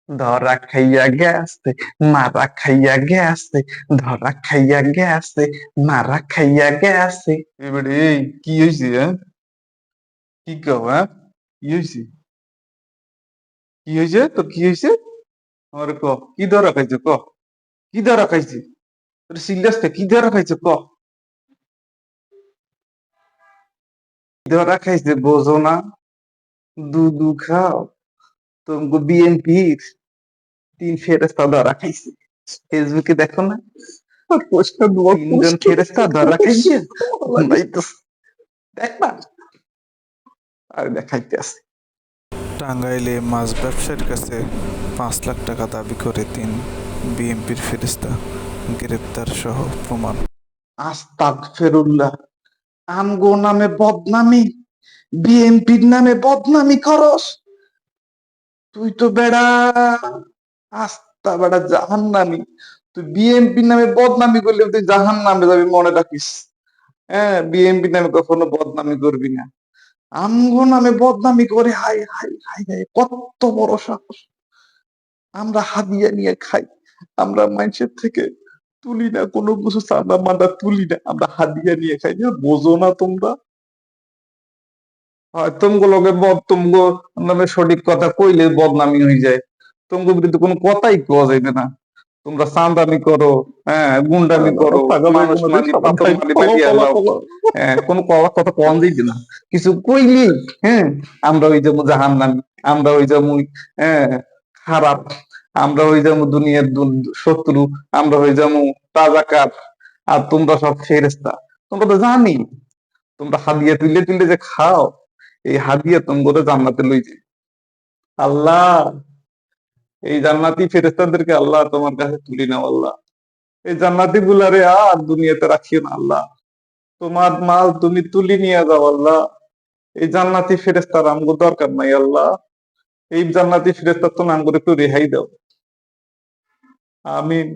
ধরা খাইয়া গেছে, মারা খাইয়া গেছে, ধরা খাইয়া গেছে, মারা খাইয়া গেছে। এবারে এই কি হয়েছে? হ্যাঁ, কি কও? হ্যাঁ, কি হয়েছে? কি হয়েছে তোর? কি হয়েছে আমার? ক, কি ধরা খাইছে? ক, কি ধরা খাইছে? তোর সিরিয়াস কি ধরা খাইছে? ক, কি ধরা খাইছে বোঝো না? দুধু খাও। তোমাকে বিএনপির তিন ফেরেস্তা ধরা খাইছে। ফেসবুকে দেখো না? তিনজন ফেরেস্তা ধরা খাইছে। নাই তো, দেখবা আর দেখাইতে আছে। টাঙ্গাইলে মাছ ব্যবসায়ীর কাছে ৫ লাখ টাকা দাবি করে ৩ বিএনপির ফেরেস্তা গ্রেপ্তার সহ প্রমাণ। আস্তাগফিরুল্লাহ। আমগো নামে বদনামি, বিএনপির নামে বদনামি করস? তুই তো বেড়া আস্তা বেড়া জাহান্নামী। তুই বিএনপির নামে বদনামি করলে তুই জাহান্নামে যাবি, মনে রাখিস। হ্যাঁ, বিএনপির নামে কখনো বদনামি করবি না। আমগো নামে বদনামি করে, হাই হাই হাই হাই, কত বড় সাহস! আমরা হাদিয়া নিয়ে খাই, আমরা মানুষের থেকে তুলি না কোনো কিছু, চাঁদা মাদা তুলি না, আমরা হাদিয়া নিয়ে খাই। না বোঝো না তোমরা? হয় তুমগো লগে তুমগো নামে সঠিক কথা কইলে বদনামি হয়ে যায়। তুমগো বিরুদ্ধে কোনো কথাই কোয়া যাইবে না। তোমরা চাঁদামি করো, হ্যাঁ, গুন্ডামি করো, মানুষ মারি, পাথর মারি, মারিয়া লাও। হ্যাঁ, কোনো কথা কন যাইবে না। কিছু কইলি, হ্যাঁ, আমরা ওই যেমন জাহান্নামী, আমরা ওই যেমন, হ্যাঁ, খারাপ, আমরা ওই যেমন দুনিয়ার শত্রু, আমরা ওই যেমন রাজাকার। আর তোমরা সব ফেরেস্তা। তোমরা তো জানি, তোমরা হাদিয়া তুলে তুলে যে খাও, এই হাদিয়া তোমরা জান্নাতে লই যাই। আল্লাহ, এই জান্নাতি ফেরেস্তাদেরকে আল্লাহ তোমার কাছে তুলি নাও আল্লাহ। এই জান্নাতি গুলারে আর দুনিয়াতে রাখিও না আল্লাহ। তোমার মাল তুমি তুলি নিয়ে যাও আল্লাহ। এই জান্নাতি ফেরেস্তার আমগো দরকার নাই আল্লাহ। এই জান্নাতি ফেরেস্তার তো নাম করে একটু রেহাই দাও। আমিন।